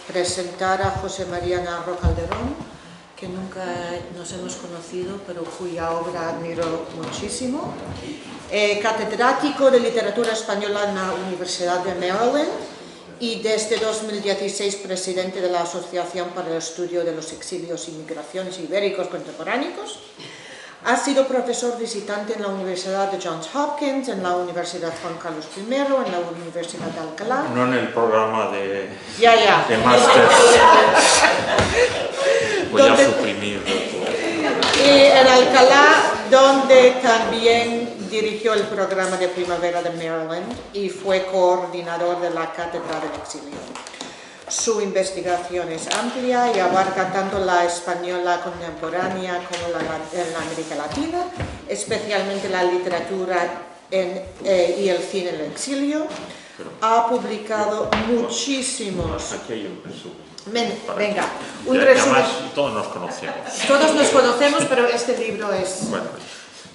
presentar a José María Navarro Calderón, que nunca nos hemos conocido, pero cuya obra admiro muchísimo. Catedrático de Literatura Española en la Universidad de Maryland y desde 2016 presidente de la Asociación para el Estudio de los Exilios y Migraciones Ibéricos Contemporáneos. Ha sido profesor visitante en la Universidad de Johns Hopkins, en la Universidad Juan Carlos I, en la Universidad de Alcalá. No en el programa de máster. Voy a suprimir. Y en Alcalá, donde también dirigió el programa de primavera de Maryland y fue coordinador de la Cátedra del Exilio. Su investigación es amplia y abarca tanto la española contemporánea como la América Latina, especialmente la literatura y el cine en el exilio. Ha publicado muchísimos... Aquí hay un resumen. Venga, un resumen. Además, todos nos conocemos. Todos nos conocemos, pero este libro es... Bueno.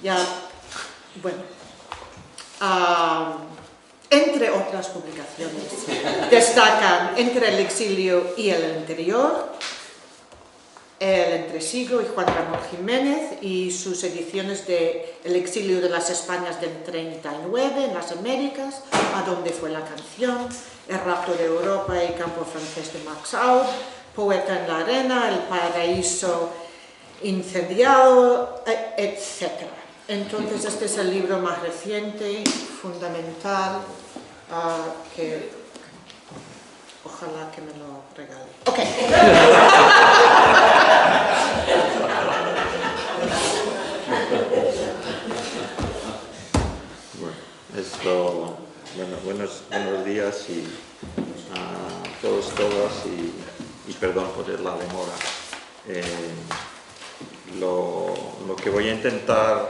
Ya, bueno. Entre otras publicaciones, destacan Entre el exilio y el interior, El entresiglo y Juan Ramón Jiménez y sus ediciones de El exilio de las Españas del 39 en las Américas, A dónde fue la canción, El rapto de Europa y Campo francés de Max Aub, Poeta en la arena, El paraíso incendiado, etc. Entonces este es el libro más reciente, fundamental, que ojalá que me lo regale. Ok. Buenos días a todos, todas y perdón por la demora. Lo que voy a intentar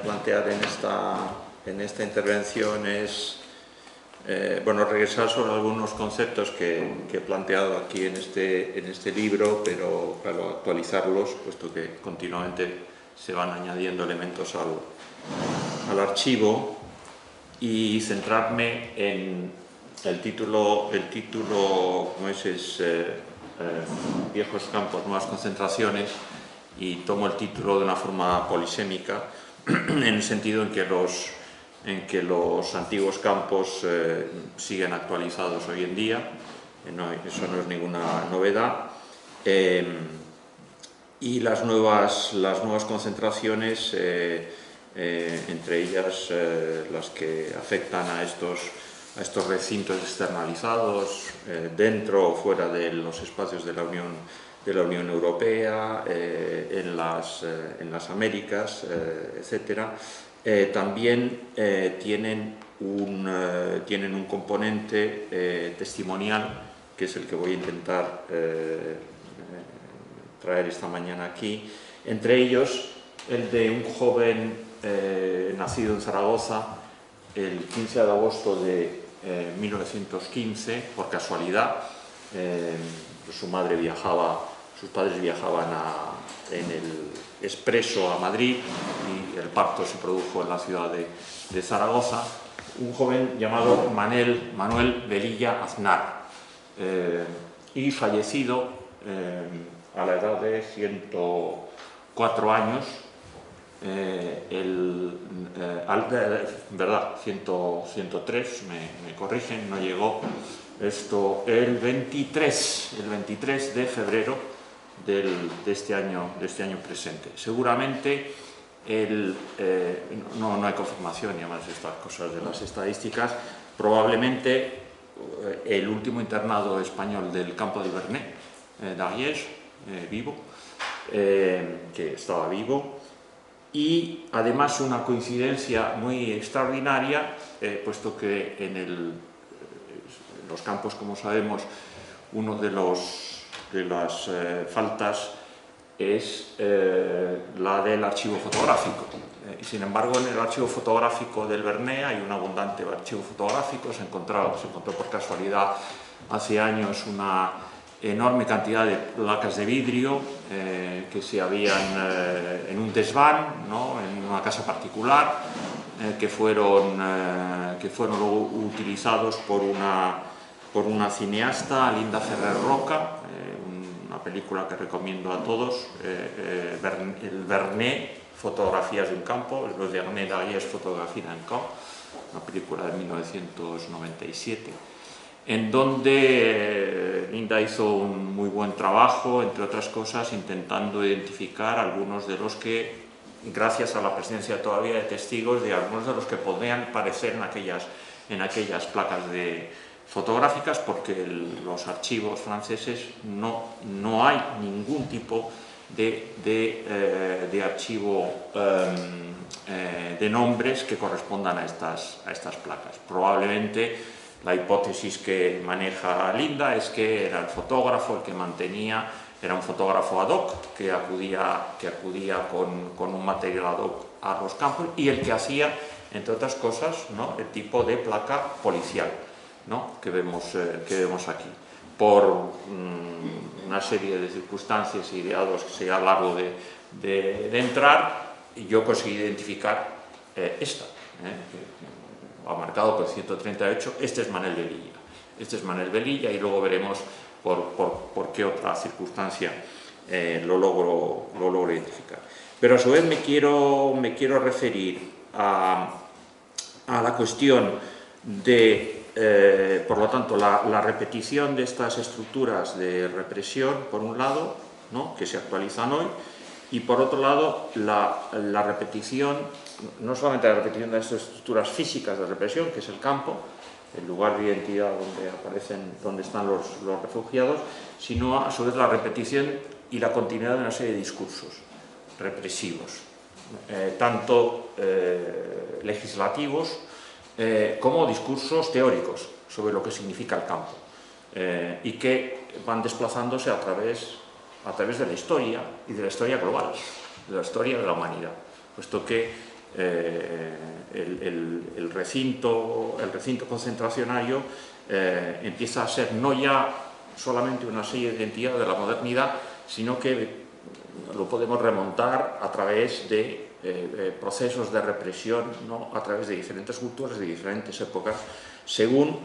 plantear en esta intervención es regresar sobre algunos conceptos que he planteado aquí en este libro, pero para actualizarlos, puesto que continuamente se van añadiendo elementos al archivo, y centrarme en el título como es Viejos campos, nuevas concentraciones, y tomo el título de una forma polisémica, en el sentido en que los antiguos campos siguen actualizados hoy en día, eso no es ninguna novedad, y las nuevas concentraciones, entre ellas las que afectan a estos recintos externalizados, dentro o fuera de los espacios de la Unión Europea, en las Américas, etcétera. También tienen un componente testimonial, que es el que voy a intentar traer esta mañana aquí, entre ellos el de un joven nacido en Zaragoza el 15 de agosto de 1915, por casualidad. Sus padres viajaban en el expreso a Madrid y el parto se produjo en la ciudad de Zaragoza. Un joven llamado Manuel Velilla Aznar, y fallecido a la edad de 104 años, 103, me corrigen, no llegó, el 23 de febrero de este año presente. Seguramente no hay confirmación, y además estas cosas de las estadísticas, probablemente el último internado español del campo de Vernet, d'Ariège, vivo, que estaba vivo. Y además una coincidencia muy extraordinaria, puesto que en los campos, como sabemos, uno de las faltas es la del archivo fotográfico. Y sin embargo, en el archivo fotográfico del Vernet hay un abundante archivo fotográfico. Se encontró por casualidad hace años una enorme cantidad de placas de vidrio que se habían en un desván, ¿no?, en una casa particular, que fueron luego utilizados por una por una cineasta, Linda Ferrer Roca, una película que recomiendo a todos, el Vernet, Fotografías de un campo, el Vernet d'Ariège, Fotografía en campo, una película de 1997, en donde Linda hizo un muy buen trabajo, entre otras cosas, intentando identificar algunos de los que, gracias a la presencia todavía de testigos, de algunos de los que podrían aparecer en aquellas placas fotográficas, porque los archivos franceses no hay ningún tipo de archivo de nombres que correspondan a estas placas. Probablemente la hipótesis que maneja Linda es que era el fotógrafo el que mantenía, era un fotógrafo ad hoc que acudía con un material ad hoc a los campos y el que hacía, entre otras cosas, ¿no?, el tipo de placa policial, ¿no?, que vemos aquí. Por una serie de circunstancias y de dados que sería largo de entrar, yo conseguí identificar esta, que ha marcado por 138, este es Manel Velilla, y luego veremos por qué otra circunstancia lo logro identificar. Pero a su vez me quiero referir a la cuestión de, por lo tanto, la repetición de estas estructuras de represión, por un lado, ¿no?, que se actualizan hoy, y por otro lado, la repetición, no solamente la repetición de estas estructuras físicas de represión, que es el campo, el lugar de identidad donde están los refugiados, sino a su vez la repetición y la continuidad de una serie de discursos represivos, tanto legislativos como discursos teóricos sobre lo que significa el campo, y que van desplazándose a través de la historia y de la historia global, de la historia de la humanidad, puesto que el recinto concentracionario empieza a ser no ya solamente una serie de identidad de la modernidad, sino que lo podemos remontar a través de procesos de represión, ¿no?, a través de diferentes culturas, de diferentes épocas, según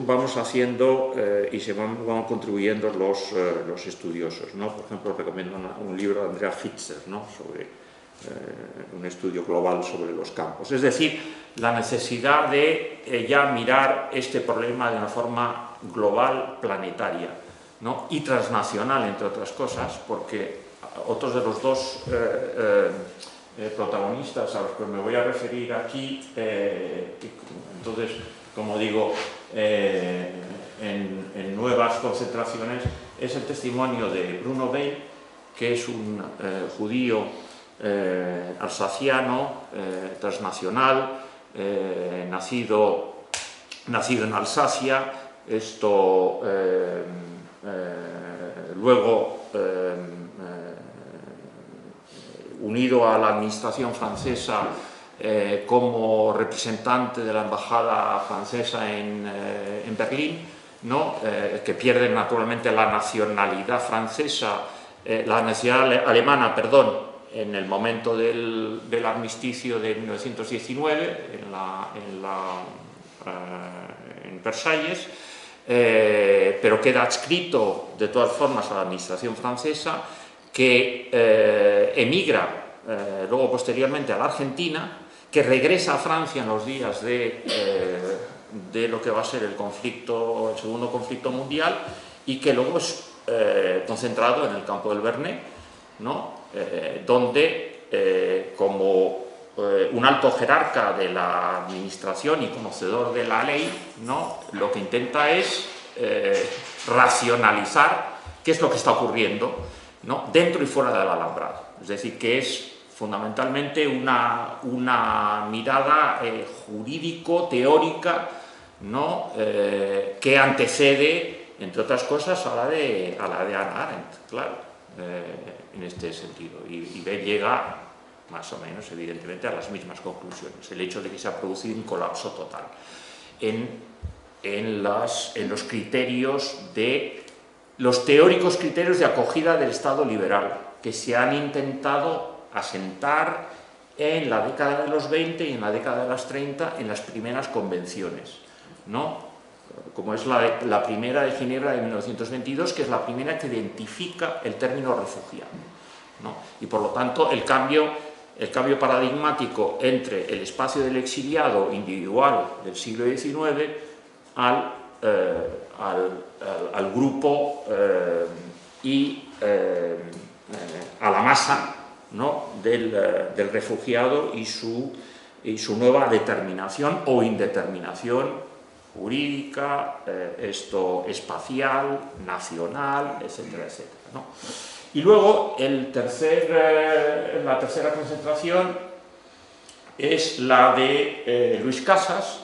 vamos haciendo y se van contribuyendo los estudiosos, ¿no? Por ejemplo, recomiendo un libro de Andrea Pfister, ¿no?, sobre un estudio global sobre los campos. Es decir, la necesidad de ya mirar este problema de una forma global, planetaria, ¿no?, y transnacional, entre otras cosas, porque otros de los dos protagonistas a los que me voy a referir aquí, entonces, como digo, en nuevas concentraciones, es el testimonio de Bruno Weil, que es un judío alsaciano, transnacional, nacido en Alsacia, luego unido a la administración francesa como representante de la embajada francesa en Berlín, ¿no?, que pierde naturalmente la nacionalidad francesa, la nacionalidad alemana, perdón, en el momento del armisticio de 1919 en Versalles, pero queda adscrito de todas formas a la administración francesa, que emigra luego posteriormente a la Argentina, que regresa a Francia en los días de lo que va a ser el segundo conflicto mundial, y que luego es concentrado en el campo del Vernet, ¿no?, donde como un alto jerarca de la administración y conocedor de la ley, ¿no?, lo que intenta es racionalizar qué es lo que está ocurriendo, ¿no?, dentro y fuera de la Alhambra. Es decir, que es fundamentalmente una mirada jurídico-teórica, ¿no?, que antecede, entre otras cosas, a la de Hannah Arendt, claro, en este sentido. Y Weil llega, más o menos, evidentemente, a las mismas conclusiones. El hecho de que se ha producido un colapso total en los criterios los teóricos criterios de acogida del Estado liberal, que se han intentado asentar en la década de los 20 y en la década de los 30 en las primeras convenciones, ¿no? como es la primera de Ginebra de 1922, que es la primera que identifica el término refugiado, ¿no? Y por lo tanto el cambio paradigmático entre el espacio del exiliado individual del siglo XIX al grupo y a la masa, ¿no?, del refugiado y su nueva determinación o indeterminación jurídica, espacial, nacional, etcétera, etcétera, ¿no? Y luego la tercera concentración es la de Luis Casas,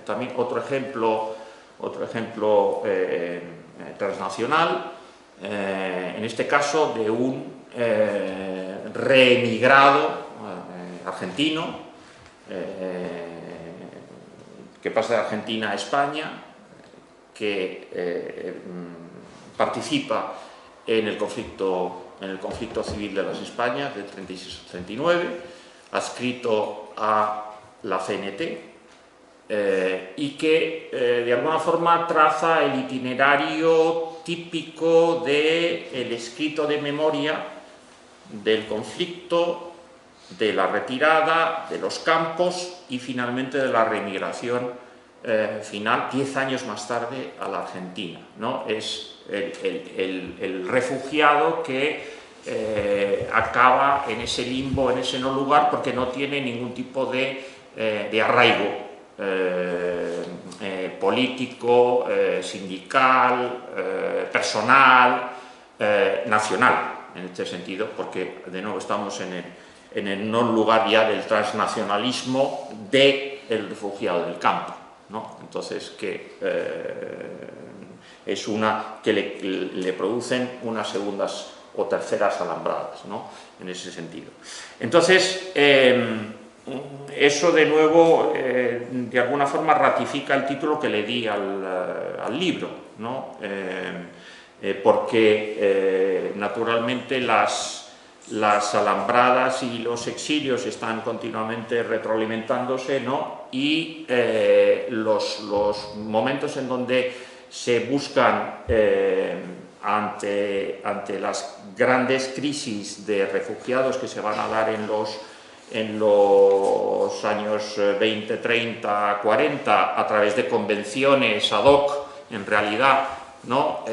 también otro ejemplo transnacional, en este caso de un reemigrado argentino que pasa de Argentina a España, que participa en el conflicto civil de las Españas del 36-39, adscrito a la CNT, y que de alguna forma traza el itinerario típico del escrito de memoria del conflicto, de la retirada, de los campos y finalmente de la reemigración final, 10 años más tarde, a la Argentina, ¿no? Es el refugiado que acaba en ese limbo, en ese no lugar, porque no tiene ningún tipo de arraigo político, sindical, personal, nacional, en este sentido, porque de nuevo estamos en el no lugar ya del transnacionalismo del refugiado del campo, ¿no? Entonces, que es que le producen unas segundas o terceras alambradas, ¿no?, en ese sentido. Entonces, eso de nuevo, de alguna forma, ratifica el título que le di al libro, ¿no? Porque naturalmente las alambradas y los exilios están continuamente retroalimentándose, ¿no? Y los momentos en donde se buscan ante las grandes crisis de refugiados que se van a dar en los años 20, 30, 40, a través de convenciones ad hoc, en realidad, ¿no?,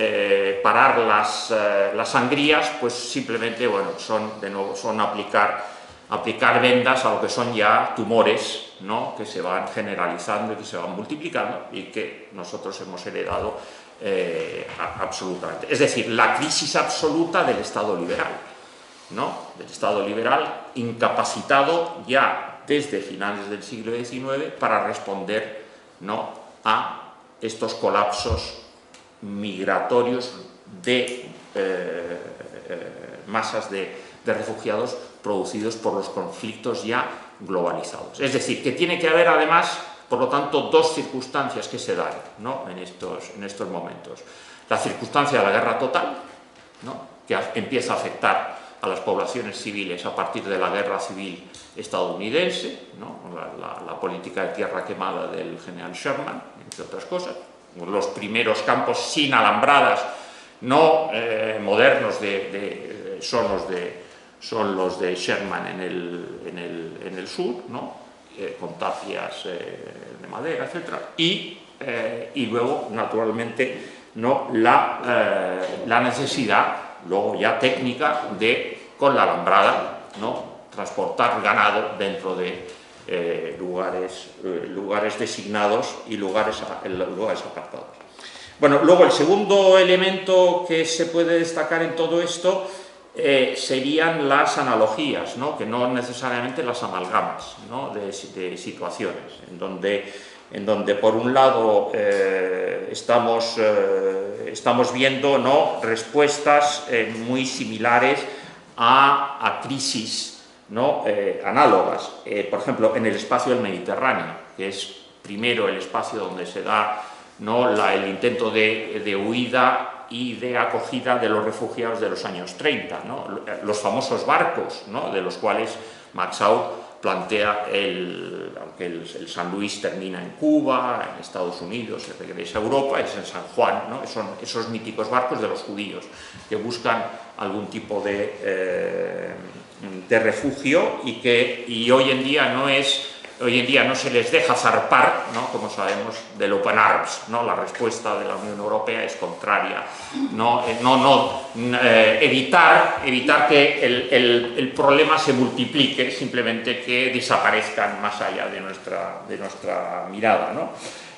parar las sangrías, pues simplemente, bueno, son aplicar vendas a lo que son ya tumores, ¿no?, que se van generalizando y que se van multiplicando y que nosotros hemos heredado absolutamente. Es decir, la crisis absoluta del Estado liberal, ¿no?, del Estado liberal incapacitado ya desde finales del siglo XIX para responder, ¿no?, a estos colapsos migratorios de masas de refugiados producidos por los conflictos ya globalizados. Es decir, que tiene que haber además, por lo tanto, dos circunstancias que se dan, ¿no?, en estos momentos. La circunstancia de la guerra total, ¿no?, que empieza a afectar a las poblaciones civiles a partir de la guerra civil estadounidense, ¿no?, la política de tierra quemada del general Sherman, entre otras cosas. Los primeros campos sin alambradas, no modernos, son los de Sherman en el sur, ¿no?, con tapias de madera, etc. Y luego, naturalmente, ¿no?, la necesidad, luego ya técnica, de, con la alambrada, ¿no?, transportar ganado dentro de lugares designados y lugares apartados. Bueno, luego el segundo elemento que se puede destacar en todo esto serían las analogías, ¿no?, que no necesariamente las amalgamas, ¿no?, de situaciones, en donde por un lado estamos viendo, ¿no?, respuestas muy similares a crisis, ¿no?, análogas. Por ejemplo, en el espacio del Mediterráneo, que es primero el espacio donde se da, ¿no?, el intento de huida y de acogida de los refugiados de los años 30, ¿no?, los famosos barcos, ¿no?, de los cuales Maxau plantea, aunque el San Luis termina en Cuba, en Estados Unidos, se regresa a Europa, es en San Juan, ¿no? Son esos míticos barcos de los judíos que buscan algún tipo de refugio y hoy en día no se les deja zarpar, ¿no? Como sabemos, del Open Arms, ¿no? La respuesta de la Unión Europea es contraria, evitar que el problema se multiplique, simplemente que desaparezcan más allá de nuestra mirada, ¿no?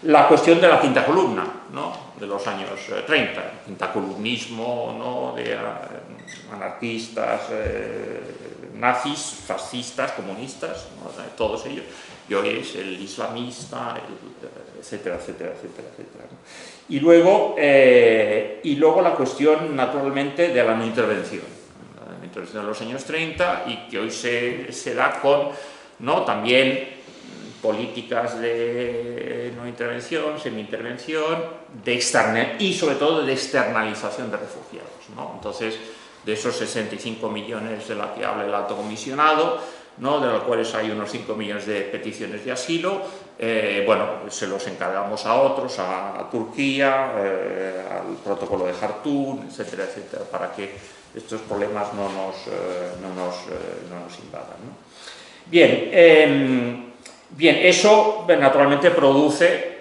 La cuestión de la quinta columna, ¿no? De los años 30, quintacolumnismo, ¿no? De anarquistas, nazis, fascistas, comunistas, ¿no? Todos ellos, y hoy es el islamista, etcétera, etcétera, etcétera, etcétera, ¿no? Y luego la cuestión, naturalmente, de la no intervención, de los años 30, y que hoy se da con, ¿no? También políticas de no intervención, semi-intervención, y sobre todo de externalización de refugiados, ¿no? Entonces, de esos 65 millones de la que habla el alto comisionado, ¿no? De los cuales hay unos 5 millones de peticiones de asilo, bueno, se los encargamos a otros, a Turquía, al protocolo de Jartum, etcétera, etcétera, para que estos problemas no nos invadan, ¿no? Bien, eso naturalmente produce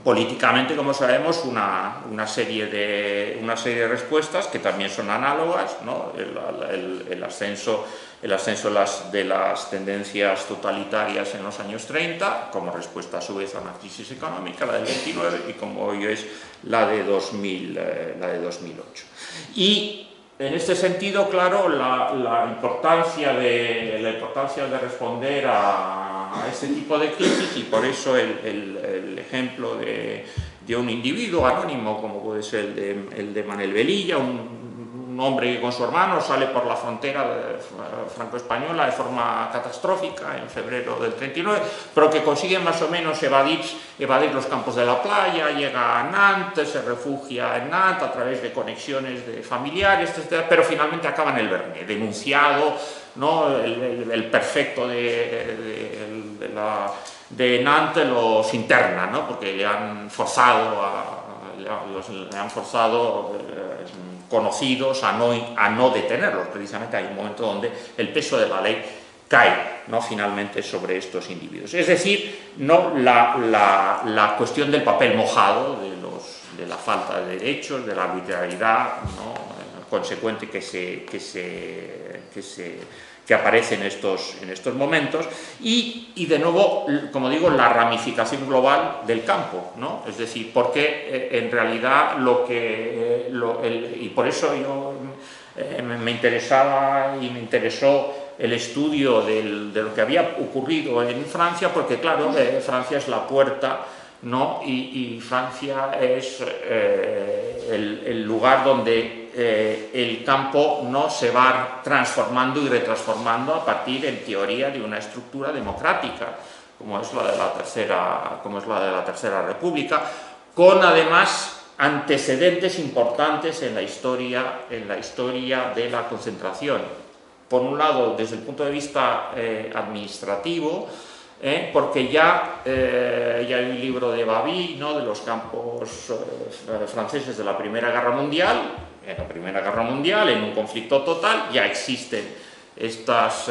políticamente, como sabemos, una serie de respuestas que también son análogas, ¿no? El ascenso de las tendencias totalitarias en los años 30, como respuesta a su vez a una crisis económica, la del 29, y como hoy es la de 2008. Y en este sentido, claro, la importancia de responder a este tipo de crisis, y por eso el ejemplo de un individuo anónimo, como puede ser el de Manel Velilla, un hombre que con su hermano sale por la frontera franco-española de forma catastrófica en febrero del 39, pero que consigue más o menos evadir los campos de la playa, llega a Nantes, se refugia en Nantes a través de conexiones de familiares, etc., pero finalmente acaba en el Vernet, denunciado, ¿no? El prefecto de Nantes los interna, ¿no? Porque le han forzado conocidos a no detenerlos. Precisamente hay un momento donde el peso de la ley cae, ¿no? Finalmente sobre estos individuos. Es decir, ¿no? la cuestión del papel mojado, de la falta de derechos, de la arbitrariedad, ¿no? Consecuente que aparece en estos momentos, y de nuevo, como digo, la ramificación global del campo, ¿no? Es decir, porque en realidad y por eso yo me interesaba y me interesó el estudio de lo que había ocurrido en Francia, porque claro, Francia es la puerta, ¿no? Y Francia es el lugar donde el campo, ¿no? Se va transformando y retransformando a partir, en teoría, de una estructura democrática, como es la de la Tercera República, con además antecedentes importantes en la historia de la concentración. Por un lado, desde el punto de vista administrativo, porque ya hay un libro de Babi, ¿no? De los campos franceses de la Primera Guerra Mundial. En la Primera Guerra Mundial, en un conflicto total, ya existen estas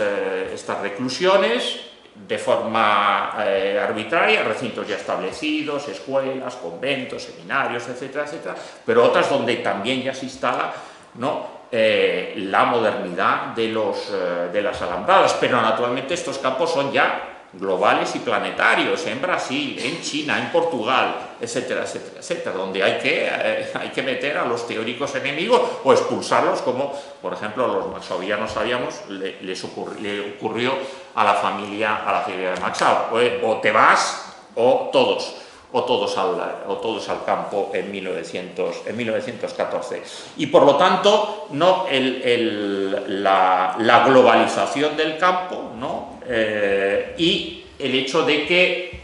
reclusiones de forma arbitraria, recintos ya establecidos, escuelas, conventos, seminarios, etcétera, etcétera, pero otras donde también ya se instala, ¿no? La modernidad de las alambradas, pero naturalmente estos campos son ya globales y planetarios, en Brasil, en China, en Portugal, etcétera, etcétera, etcétera, donde hay que meter a los teóricos enemigos o expulsarlos, como por ejemplo a los maxauvianos sabíamos, le ocurrió a la familia de Maxau, o te vas o todos al campo en 1914. Y por lo tanto, ¿no? la globalización del campo, ¿no? Y el hecho de que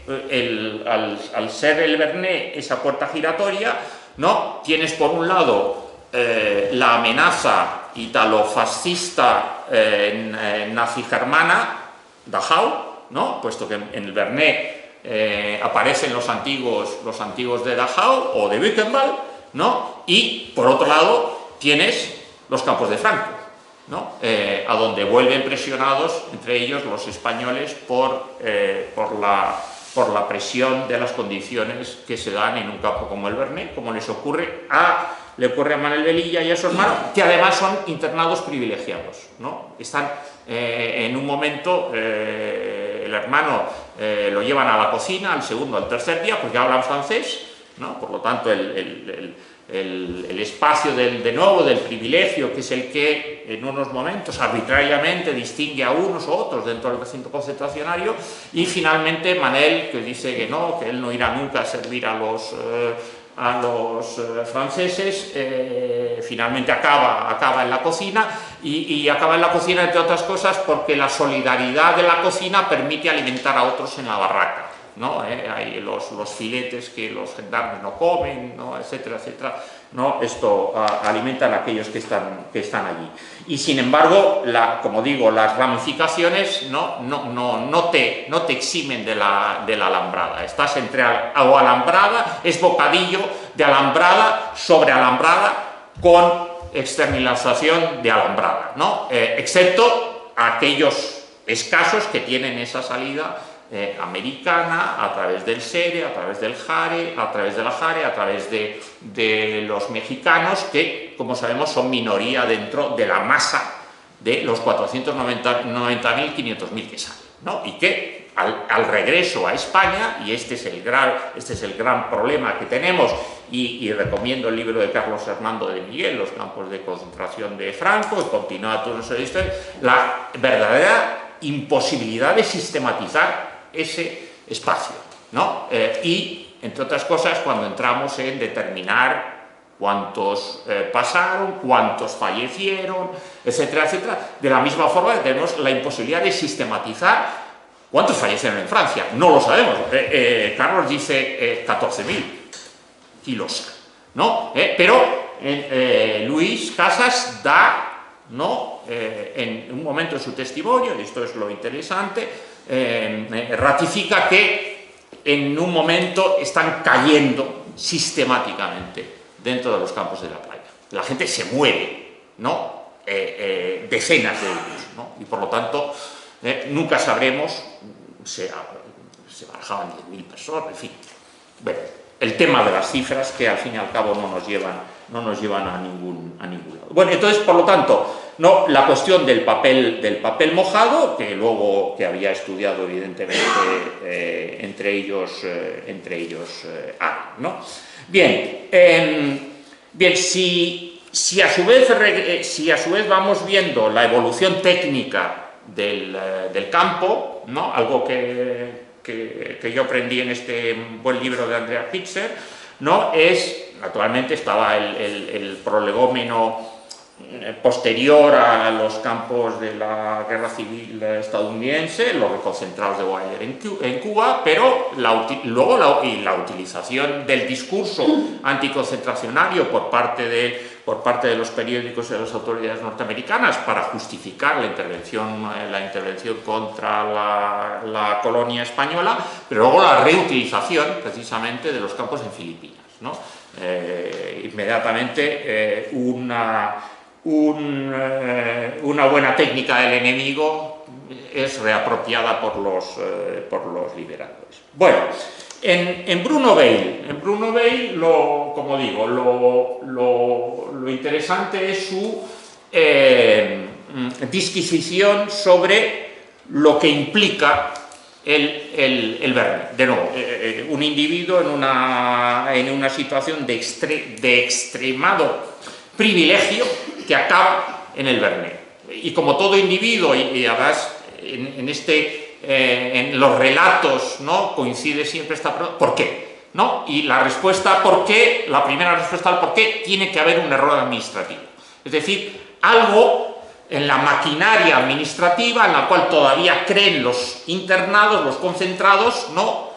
al ser el Vernet esa puerta giratoria, ¿no? Tienes por un lado la amenaza italofascista nazi-germana, Dachau, ¿no? Puesto que en el Vernet aparecen los antiguos de Dachau o de Buchenwald, ¿no? Y por otro lado tienes los campos de Franco, ¿no? A donde vuelven presionados, entre ellos los españoles, por la presión de las condiciones que se dan en un campo como el Vernet, como le ocurre a Manuel Velilla y a su hermano, que además son internados privilegiados, ¿no? Están en un momento, el hermano lo llevan a la cocina al segundo, al tercer día, porque hablan francés, ¿no? Por lo tanto el espacio de nuevo del privilegio, que es el que en unos momentos arbitrariamente distingue a unos o otros dentro del recinto concentracionario, y finalmente Manel, que dice que él no irá nunca a servir a los franceses, finalmente acaba en la cocina, y acaba en la cocina, entre otras cosas, porque la solidaridad de la cocina permite alimentar a otros en la barraca, ¿no? Hay los filetes que los gendarmes no comen, ¿no? Etcétera, etcétera, ¿no? Esto alimentan a aquellos que están allí. Y sin embargo, como digo, las ramificaciones no te eximen de la alambrada. Estás entre alambrada, es bocadillo de alambrada sobre alambrada con externalización de alambrada, ¿no? Excepto aquellos escasos que tienen esa salida americana, a través del Sere, a través del Jare, a través de la Jare, a través de los mexicanos, que, como sabemos, son minoría dentro de la masa de los 490.000, 500.000 que salen, ¿no? Y que al regreso a España, y este es el gran problema que tenemos, y recomiendo el libro de Carlos Hernando de Miguel, Los campos de concentración de Franco, y continúa todo eso de historia, la verdadera imposibilidad de sistematizar ese espacio, ¿no? Y, entre otras cosas, cuando entramos en determinar cuántos pasaron, cuántos fallecieron, etcétera, etcétera, de la misma forma que tenemos la imposibilidad de sistematizar cuántos fallecieron en Francia. No lo sabemos. Carlos dice 14.000 kilos, ¿no? Pero Luis Casas da, ¿no? En un momento de su testimonio, y esto es lo interesante, ratifica que en un momento están cayendo sistemáticamente dentro de los campos de la playa. La gente se muere, ¿no? Decenas de ellos, ¿no? Y por lo tanto nunca sabremos, se barajaban 10.000 personas, en fin. Bueno, el tema de las cifras, que al fin y al cabo no nos llevan a ningún lado. Bueno, entonces, por lo tanto, no, la cuestión del papel mojado, que había estudiado evidentemente entre ellos hay, ¿no? Bien, si a su vez vamos viendo la evolución técnica del campo, ¿no? Algo que yo aprendí en este buen libro de Andrea Pitzer, ¿no? Naturalmente estaba el prolegómeno posterior a los campos de la guerra civil estadounidense, los reconcentrados de Guayer en Cuba, pero luego la utilización del discurso anticoncentracionario por parte de los periódicos y de las autoridades norteamericanas para justificar la intervención contra la colonia española, pero luego la reutilización precisamente de los campos en Filipinas, ¿no? Inmediatamente una buena técnica del enemigo es reapropiada por los liberadores. Bueno, en Bruno Weil, como digo, lo interesante es su disquisición sobre lo que implica el Vernet. De nuevo, un individuo en una situación de extremado privilegio que acaba en el Vernet. Y como todo individuo, y además en los relatos, ¿no? Coincide siempre esta pregunta: ¿por qué? ¿No? Y la primera respuesta al por qué tiene que haber un error administrativo. Es decir, algo en la maquinaria administrativa en la cual todavía creen los internados, los concentrados, ¿no?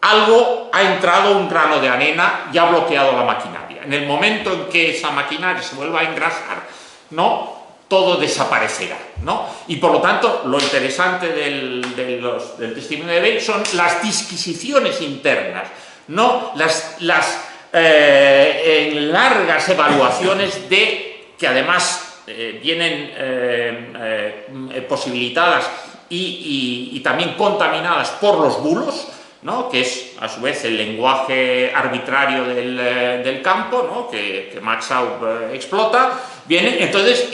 Algo ha entrado, un grano de arena, y ha bloqueado la maquinaria. En el momento en que esa maquinaria se vuelva a engrasar, ¿no? todo desaparecerá, ¿no? Y por lo tanto, lo interesante del testimonio de Weil son las disquisiciones internas, no las largas evaluaciones que además vienen posibilitadas y también contaminadas por los bulos, ¿no? Que es a su vez el lenguaje arbitrario del campo, ¿no? que Max Aub explota, viene, entonces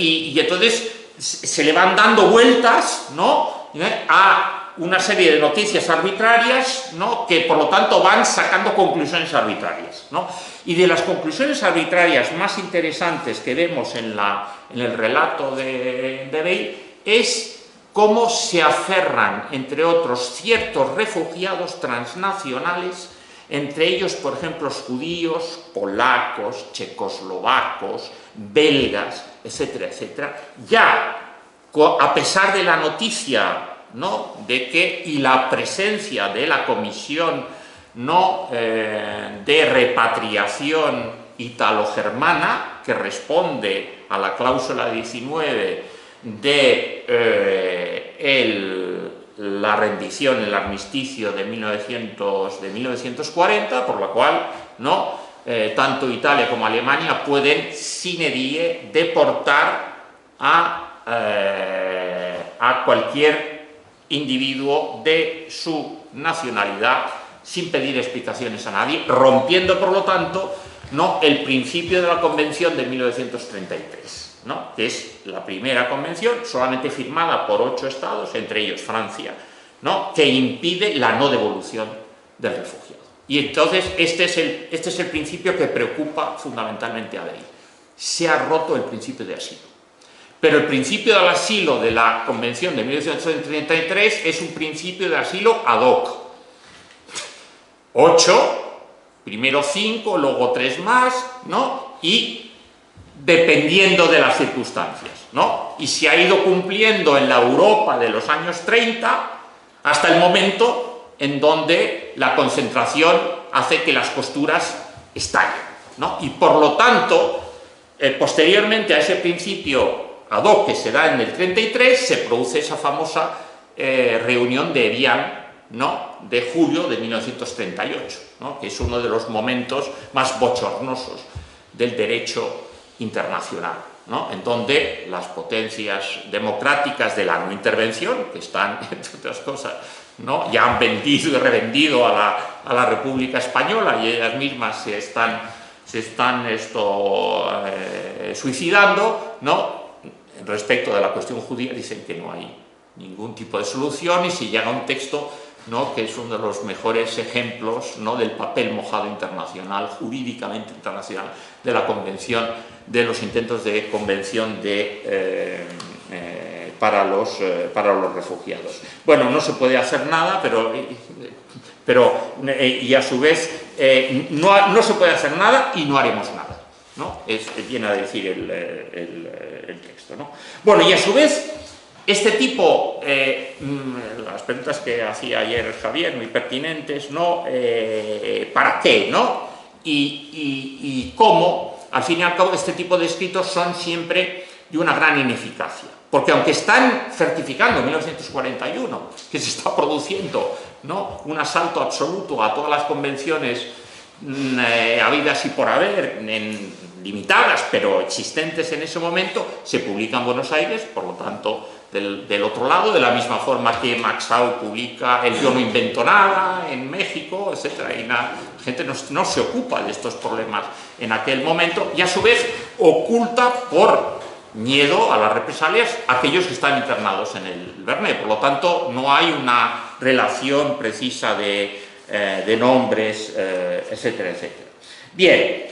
se le van dando vueltas, ¿no? a una serie de noticias arbitrarias, ¿no? que por lo tanto van sacando conclusiones arbitrarias, ¿no? Y de las conclusiones arbitrarias más interesantes que vemos en el relato de Weil es cómo se aferran, entre otros, ciertos refugiados transnacionales, entre ellos, por ejemplo, judíos, polacos, checoslovacos, belgas, etcétera, etcétera, ya a pesar de la noticia, ¿no? de que y la presencia de la comisión, ¿no? de repatriación italo-germana, que responde a la cláusula 19 de la rendición, el armisticio de 1940, por la cual, ¿no? tanto Italia como Alemania pueden sine die deportar a cualquier individuo de su nacionalidad sin pedir explicaciones a nadie, rompiendo por lo tanto, ¿no? el principio de la Convención de 1933, ¿no? que es la primera convención solamente firmada por 8 estados, entre ellos Francia, ¿no? que impide la no devolución del refugiado. Y entonces este es el principio que preocupa fundamentalmente a Weil. Se ha roto el principio de asilo. Pero el principio del asilo de la Convención de 1933 es un principio de asilo ad hoc. 8, primero 5, luego 3 más, ¿no? Y dependiendo de las circunstancias, ¿no? Y se ha ido cumpliendo en la Europa de los años 30 hasta el momento en donde la concentración hace que las costuras estallen, ¿no? Y por lo tanto, posteriormente a ese principio ad hoc que se da en el 33, se produce esa famosa reunión de Evian, ¿no? de julio de 1938, ¿no? que es uno de los momentos más bochornosos del derecho internacional, ¿no? en donde las potencias democráticas de la no intervención, que están, entre otras cosas, ¿no? ya han vendido y revendido a la República Española y ellas mismas se están suicidando, ¿no? respecto de la cuestión judía, dicen que no hay ningún tipo de solución y se llega a un texto, ¿no? que es uno de los mejores ejemplos, ¿no? del papel mojado internacional, jurídicamente internacional, de la convención, de los intentos de convención para los refugiados. Bueno, no se puede hacer nada, y a su vez no se puede hacer nada y no haremos nada, ¿no? Viene a decir el texto, ¿no? Bueno, y a su vez, este tipo, las preguntas que hacía ayer Javier, muy pertinentes, ¿no? ¿Para qué, no? Y cómo, al fin y al cabo, este tipo de escritos son siempre de una gran ineficacia. Porque aunque están certificando en 1941 que se está produciendo, ¿no? un asalto absoluto a todas las convenciones habidas y por haber, limitadas, pero existentes en ese momento, se publica en Buenos Aires, por lo tanto, del otro lado, de la misma forma que Max Aub publica el Yo no invento nada en México, etc. Y la gente no se ocupa de estos problemas en aquel momento y a su vez oculta por miedo a las represalias a aquellos que están internados en el Vernet. Por lo tanto, no hay una relación precisa de nombres, etcétera, etcétera. Bien,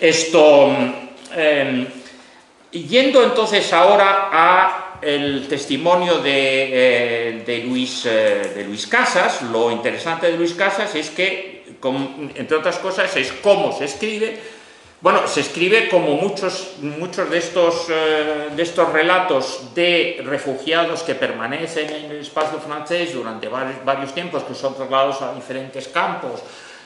yendo entonces ahora a el testimonio de Luis Casas, lo interesante de Luis Casas es que, entre otras cosas, es cómo se escribe. Bueno, se escribe como muchos de estos relatos de refugiados que permanecen en el espacio francés durante varios tiempos, que son trasladados a diferentes campos,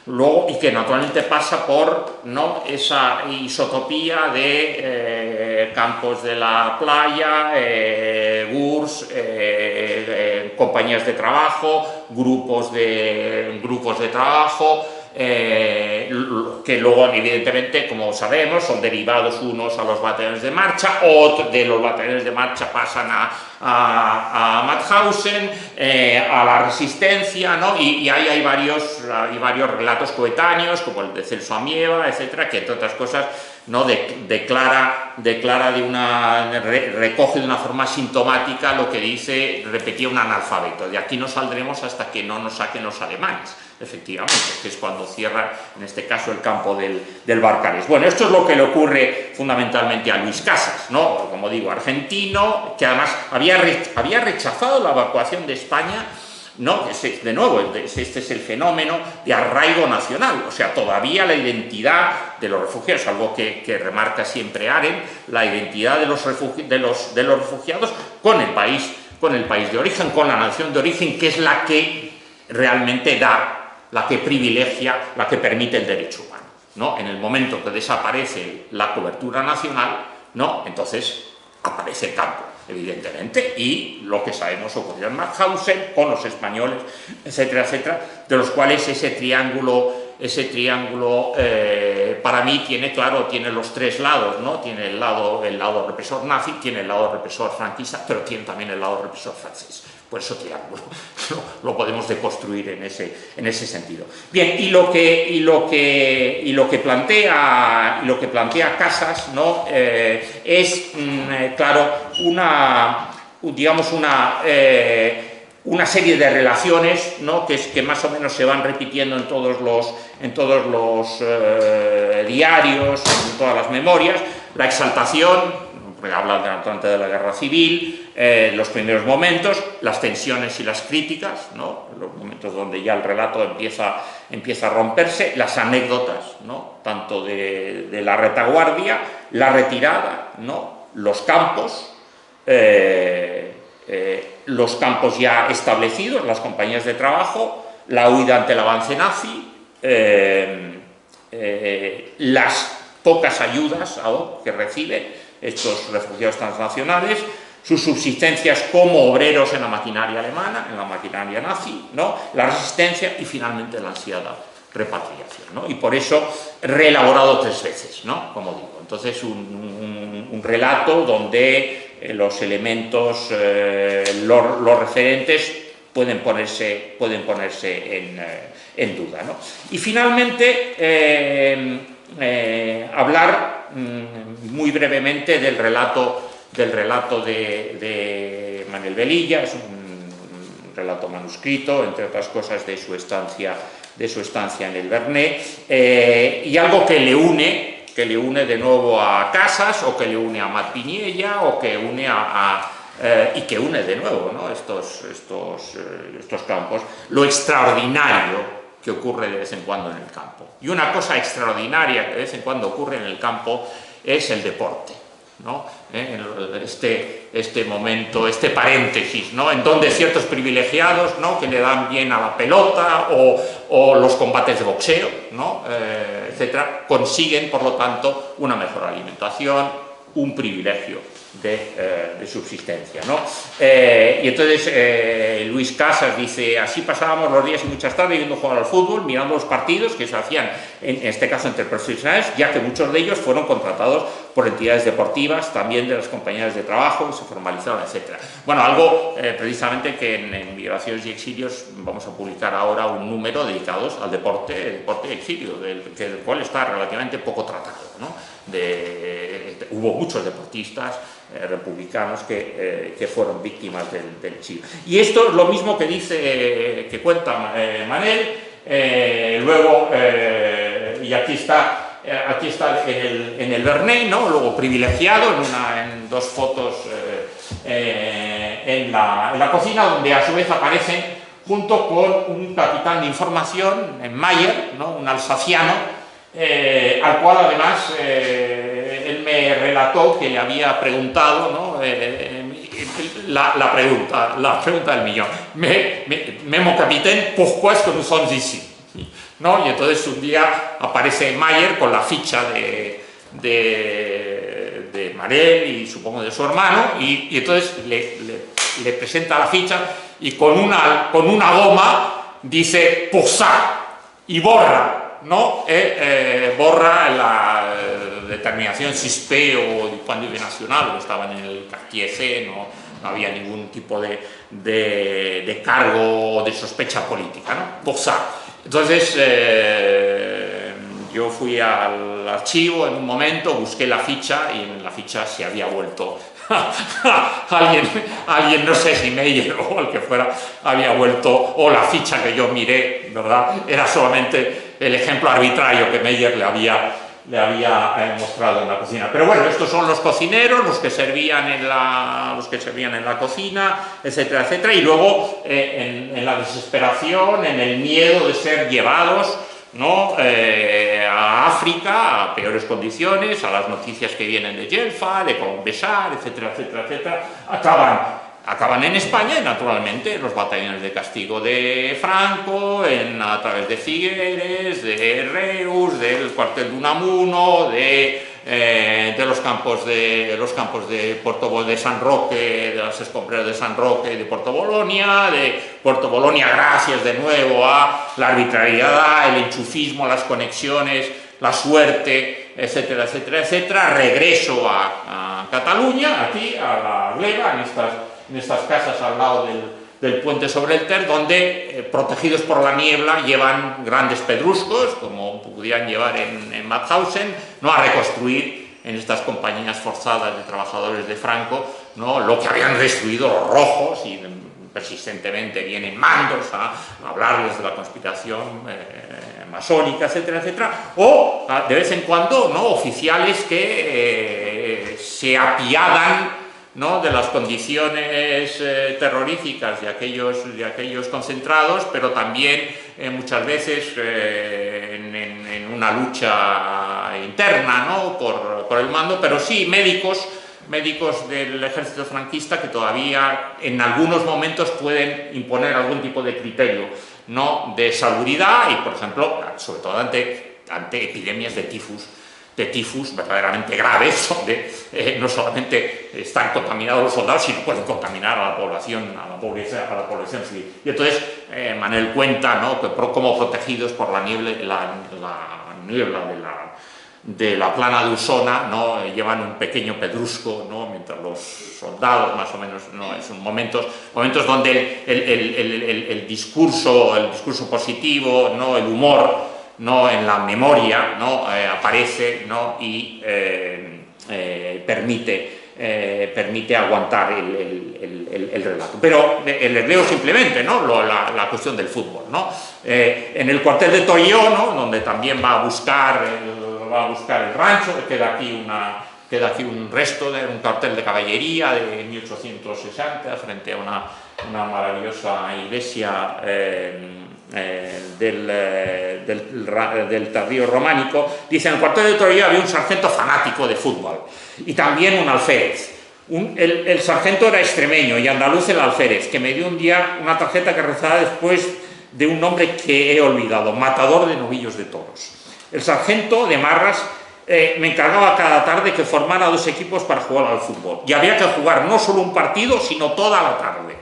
Luego, y que naturalmente pasa por, ¿no?, esa isotopía de campos de la playa, GURs, compañías de trabajo, grupos de trabajo, que luego evidentemente, como sabemos, son derivados unos a los batallones de marcha, otros de los batallones de marcha pasan a Mauthausen, a la resistencia, ¿no? Y ahí hay varios relatos coetáneos, como el de Celso Amieva, etcétera, que entre otras cosas, ¿no?, recoge de una forma sintomática lo que repetía un analfabeto: de aquí no saldremos hasta que no nos saquen los alemanes. Efectivamente, que es cuando cierra, en este caso, el campo del Barcarés. Bueno, esto es lo que le ocurre fundamentalmente a Luis Casas, ¿no?, como digo, argentino, que además había rechazado la evacuación de España, ¿no? De nuevo, este es el fenómeno de arraigo nacional, o sea, todavía la identidad de los refugiados, algo que remarca siempre Arendt, la identidad de los refugiados con el país de origen, con la nación de origen, que es la que realmente la que privilegia, la que permite el derecho humano, ¿no? En el momento que desaparece la cobertura nacional, ¿no?, entonces aparece el campo, evidentemente, y lo que sabemos ocurrió en Mauthausen con los españoles, etcétera, etcétera, de los cuales ese triángulo para mí tiene los tres lados, ¿no? Tiene el lado represor nazi, tiene el lado represor franquista, pero tiene también el lado represor francés. Por eso triángulo lo podemos deconstruir en ese sentido. Bien, y lo que plantea Casas, ¿no?, es, claro, una serie de relaciones, ¿no?, que más o menos se van repitiendo en todos los diarios, en todas las memorias. La exaltación, habla de la guerra civil, los primeros momentos, las tensiones y las críticas, ¿no?, los momentos donde ya el relato empieza a romperse, las anécdotas, ¿no?, tanto de la retaguardia, la retirada, ¿no?, los campos ya establecidos, las compañías de trabajo, la huida ante el avance nazi, las pocas ayudas que reciben estos refugiados transnacionales, sus subsistencias como obreros en la maquinaria alemana, en la maquinaria nazi, ¿no?, la resistencia y finalmente la ansiada repatriación, ¿no? Y por eso reelaborado 3 veces, ¿no?, como digo. Entonces, un relato donde los elementos, los referentes pueden ponerse en duda, ¿no? Y finalmente, hablar muy brevemente del relato de Manuel Velilla. Es un relato manuscrito, entre otras cosas, de su estancia en el Vernet, y algo que le une de nuevo a Casas, o que le une a Mat Piniella, o que une y que une de nuevo, ¿no?, estos campos, lo extraordinario que ocurre de vez en cuando en el campo. Y una cosa extraordinaria que de vez en cuando ocurre en el campo es el deporte, ¿no? Este momento, este paréntesis, ¿no?, en donde ciertos privilegiados, ¿no?, que le dan bien a la pelota, o los combates de boxeo, ¿no?, etcétera, consiguen, por lo tanto, una mejor alimentación, un privilegio de subsistencia, ¿no? Y entonces Luis Casas dice: así pasábamos los días y muchas tardes viendo jugar al fútbol, mirando los partidos que se hacían, en este caso entre profesionales, ya que muchos de ellos fueron contratados por entidades deportivas, también de las compañías de trabajo, se formalizaron, etcétera. Bueno, algo precisamente que en Migraciones y Exilios vamos a publicar ahora un número dedicados al deporte y exilio, del cual está relativamente poco tratado, ¿no? Hubo muchos deportistas republicanos que fueron víctimas del exilio. Y esto es lo mismo que cuenta Manel. Luego, y aquí está en el Vernet, ¿no?, luego privilegiado en 2 fotos en la cocina, donde a su vez aparecen junto con un capitán de información, Mayer, ¿no?, un alsaciano, al cual además él me relató que le había preguntado, ¿no?, la pregunta del millón: mon capitaine, pourquoi est-ce que nous sommes ici? ¿no? Y entonces un día aparece Mayer con la ficha de Marel y supongo de su hermano, y entonces le presenta la ficha y con una goma dice «Posà» y borra, ¿no? Borra la determinación Sispé o du point de vue nacional, que estaban en el Quartier C, no había ningún tipo de cargo o de sospecha política, ¿no? Posà. Entonces yo fui al archivo en un momento, busqué la ficha y en la ficha se había vuelto alguien, no sé si Meyer o el que fuera, había vuelto, o la ficha que yo miré, ¿verdad? Era solamente el ejemplo arbitrario que Meyer le había mostrado en la cocina. Pero bueno, estos son los cocineros, los que servían en la cocina, etcétera, etcétera, y luego en la desesperación, en el miedo de ser llevados, ¿no? A África, a peores condiciones, a las noticias que vienen de Gelfa, de Conbesar, etcétera, etcétera, etcétera, acaban en España y naturalmente en los batallones de castigo de Franco, a través de Figueres, de Reus, del cuartel de Unamuno, de los campos de de San Roque, de las escombreras de San Roque y de Puerto Bolonia, gracias de nuevo a la arbitrariedad, el enchufismo, las conexiones, la suerte, etcétera, etcétera, etcétera. Regreso a Cataluña, aquí, a la Gleva, en estas casas al lado del puente sobre el Ter, donde, protegidos por la niebla, llevan grandes pedruscos, como podían llevar en Mauthausen, ¿no? A reconstruir en estas compañías forzadas de trabajadores de Franco, ¿no? Lo que habían destruido los rojos, y persistentemente vienen mandos a hablarles de la conspiración masónica, etcétera, etcétera, o de vez en cuando, ¿no? Oficiales que se apiadan, ¿no? De las condiciones terroríficas de aquellos concentrados, pero también muchas veces en una lucha interna, ¿no? por el mando, pero sí médicos del ejército franquista que todavía en algunos momentos pueden imponer algún tipo de criterio, ¿no? De salubridad y, por ejemplo, sobre todo ante epidemias de tifus verdaderamente graves, donde no solamente están contaminados los soldados, sino pueden contaminar a la población civil. Y entonces Manel cuenta, ¿no? Que como protegidos por la niebla de la plana de Usona, ¿no? Llevan un pequeño pedrusco, ¿no? Mientras los soldados, más o menos, ¿no? Son momentos donde el discurso positivo, ¿no? El humor, ¿no? En la memoria, ¿no? Aparece, ¿no? Y permite aguantar el relato. Pero les leo simplemente, ¿no? la cuestión del fútbol, ¿no? En el cuartel de Torelló, ¿no? Donde también va a buscar el rancho, queda aquí un resto de un cuartel de caballería de 1860 frente a una maravillosa iglesia del tardío románico. Dice: en el cuartel de Torelló había un sargento fanático de fútbol y también un alférez. El sargento era extremeño y andaluz el alférez, que me dio un día una tarjeta que rezaba después de un nombre que he olvidado: matador de novillos de toros. El sargento de Marras me encargaba cada tarde que formara 2 equipos para jugar al fútbol, y había que jugar no solo un partido, sino toda la tarde.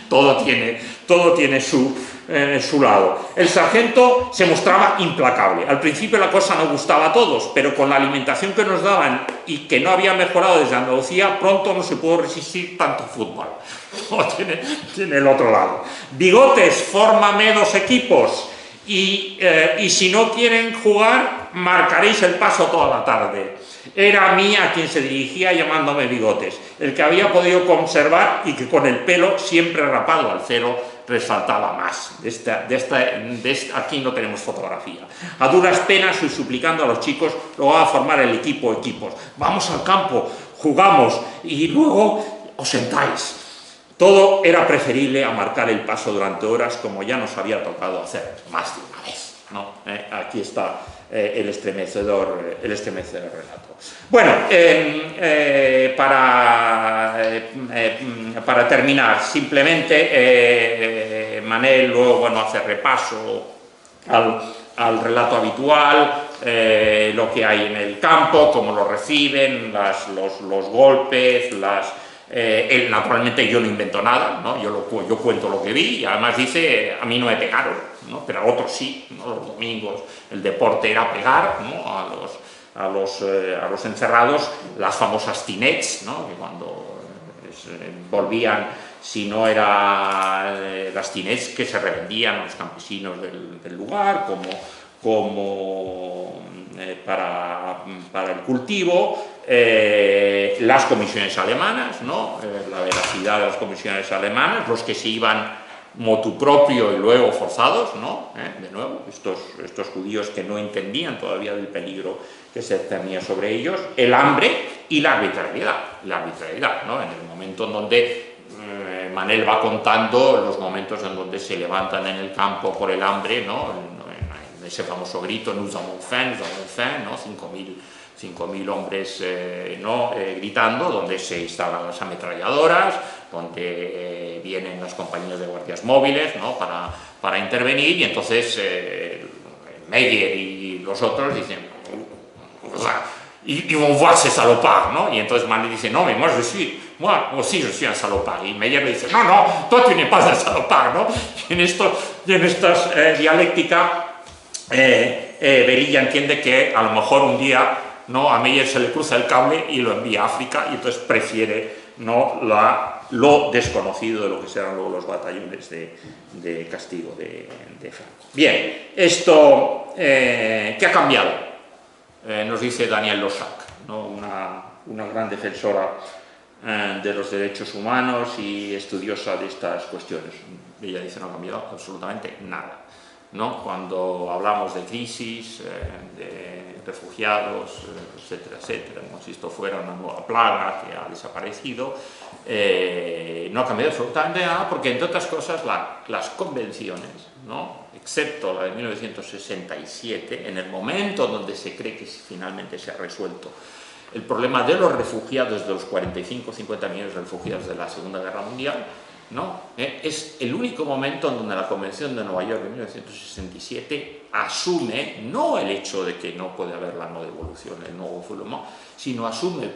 Todo tiene su lado. El sargento se mostraba implacable. Al principio la cosa no gustaba a todos, pero con la alimentación que nos daban y que no había mejorado desde Andalucía, pronto no se pudo resistir tanto fútbol. Tiene el otro lado. Bigotes, fórmame 2 equipos y si no quieren jugar, marcaréis el paso toda la tarde. Era a mí a quien se dirigía llamándome Bigotes, el que había podido conservar y que con el pelo siempre rapado al cero resaltaba más. Aquí no tenemos fotografía. A duras penas y suplicando a los chicos, luego a formar el equipos. Vamos al campo, jugamos y luego os sentáis. Todo era preferible a marcar el paso durante horas, como ya nos había tocado hacer más de una vez, ¿no? Aquí está el estremecedor relato. Bueno, para terminar, simplemente Manel luego hace repaso al relato habitual, lo que hay en el campo, cómo lo reciben, los golpes, él naturalmente yo no invento nada, ¿no? Yo cuento lo que vi y además dice, a mí no me pegaron, ¿no? Pero a otros sí, ¿no? Los domingos el deporte era pegar, ¿no? a los encerrados, las famosas tinets, ¿no? Que cuando volvían, si no eran las tinets que se revendían a los campesinos del lugar como para el cultivo, las comisiones alemanas, ¿no? La veracidad de las comisiones alemanas, los que se iban motu propio y luego forzados, ¿no? De nuevo, estos judíos que no entendían todavía del peligro que se tenía sobre ellos, el hambre y la arbitrariedad, ¿no? En el momento en donde Manel va contando los momentos en donde se levantan en el campo por el hambre, ¿no? Ese famoso grito, nous avons faim, ¿no? 5.000 hombres gritando, donde se instalan las ametralladoras, donde vienen las compañías de guardias móviles, ¿no? para intervenir, y entonces Meyer y los otros dicen, y vont voir ces salopards, ¿no? Y entonces Manel dice, no, mais moi aussi je suis un salopard, y Meyer le dice, no, toi tu n'es pas un salopard, ¿no? Y en estas dialéctica Velilla entiende que a lo mejor un día, ¿no? A Meyer se le cruza el cable y lo envía a África, y entonces prefiere, ¿no? lo desconocido de lo que serán luego los batallones de castigo de Franco. Bien, esto, ¿qué ha cambiado? Nos dice Danielle Lossac, ¿no? una gran defensora de los derechos humanos y estudiosa de estas cuestiones. Ella dice, no ha cambiado absolutamente nada, ¿no? Cuando hablamos de crisis, de refugiados, etcétera, etcétera, como si esto fuera una nueva plaga que ha desaparecido, no ha cambiado absolutamente nada, porque entre otras cosas las convenciones, ¿no? Excepto la de 1967, en el momento donde se cree que finalmente se ha resuelto el problema de los refugiados, de los 45-50 millones de refugiados de la Segunda Guerra Mundial, ¿no? Es el único momento en donde la Convención de Nueva York de 1967 asume no el hecho de que no puede haber la no devolución, el no refoulement, sino asume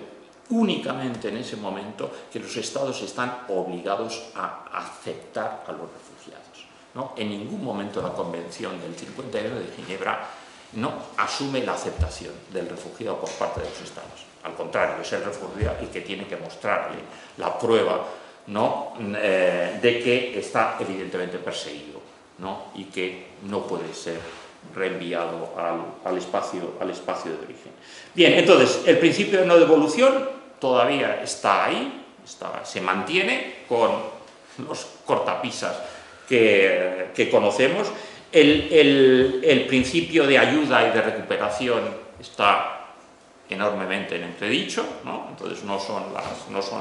únicamente en ese momento que los estados están obligados a aceptar a los refugiados, ¿no? En ningún momento la Convención del 51 de Ginebra no asume la aceptación del refugiado por parte de los estados. Al contrario, es el refugiado el que tiene que mostrarle la prueba, ¿no? De que está evidentemente perseguido, ¿no? Y que no puede ser reenviado al espacio de origen. Bien, entonces, el principio de no devolución todavía está ahí, se mantiene con los cortapisas que conocemos. El principio de ayuda y de recuperación está enormemente en entredicho, ¿no? Entonces no son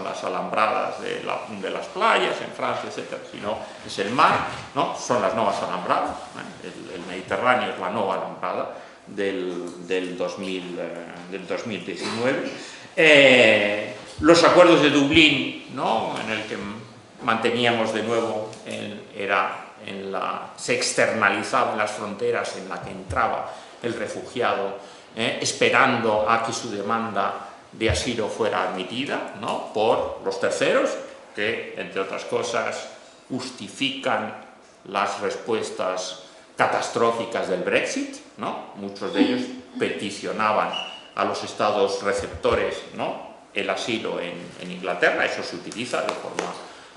las alambradas de las playas en Francia, etcétera, sino es el mar, ¿no? Son las nuevas alambradas, ¿eh? El Mediterráneo es la nueva alambrada del 2019. Los acuerdos de Dublín, ¿no? En el que manteníamos de nuevo, se externalizaba en las fronteras en la que entraba el refugiado, esperando a que su demanda de asilo fuera admitida, ¿no? Por los terceros, que entre otras cosas justifican las respuestas catastróficas del Brexit, ¿no? Muchos de ellos peticionaban a los estados receptores, ¿no? El asilo en Inglaterra, eso se utiliza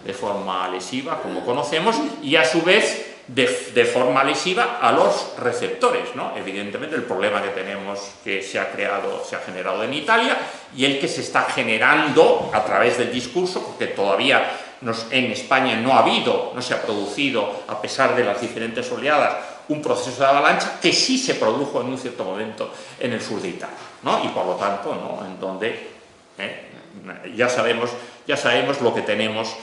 de forma lesiva, como conocemos, y a su vez de forma lesiva a los receptores, ¿no? Evidentemente el problema que tenemos, que se ha generado en Italia, y el que se está generando a través del discurso, porque todavía en España no se ha producido, a pesar de las diferentes oleadas, un proceso de avalancha que sí se produjo en un cierto momento en el sur de Italia, ¿no? Y por lo tanto, ¿no? En donde ya sabemos lo que tenemos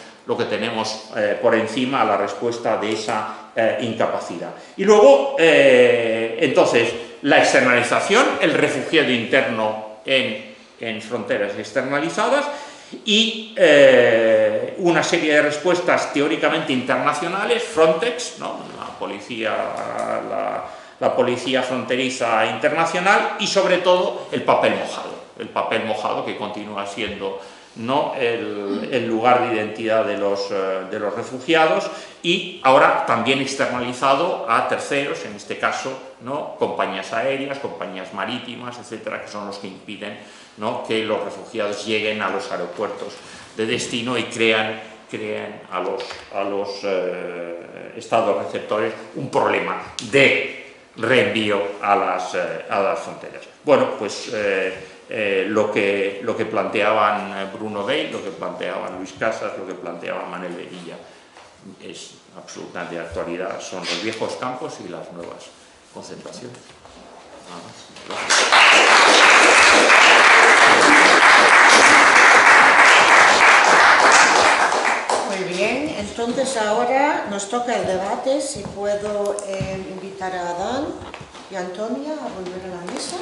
por encima a la respuesta de esa incapacidad. Y luego, entonces, la externalización, el refugiado interno en fronteras externalizadas, y una serie de respuestas teóricamente internacionales, Frontex, ¿no? la policía fronteriza internacional, y sobre todo el papel mojado que continúa siendo, ¿no?, el lugar de identidad de los refugiados, y ahora también externalizado a terceros, en este caso, ¿no?, compañías aéreas, compañías marítimas, etcétera, que son los que impiden, ¿no?, que los refugiados lleguen a los aeropuertos de destino y creen a los estados receptores un problema de reenvío a las fronteras. Bueno, pues lo que planteaban Bruno Gay, lo que planteaban Luis Casas, lo que planteaban Manel Velilla es absolutamente de actualidad. Son los viejos campos y las nuevas concentraciones. Nada más. Muy bien, entonces ahora nos toca el debate. Si puedo invitar a Adán y a Antonia a volver a la mesa.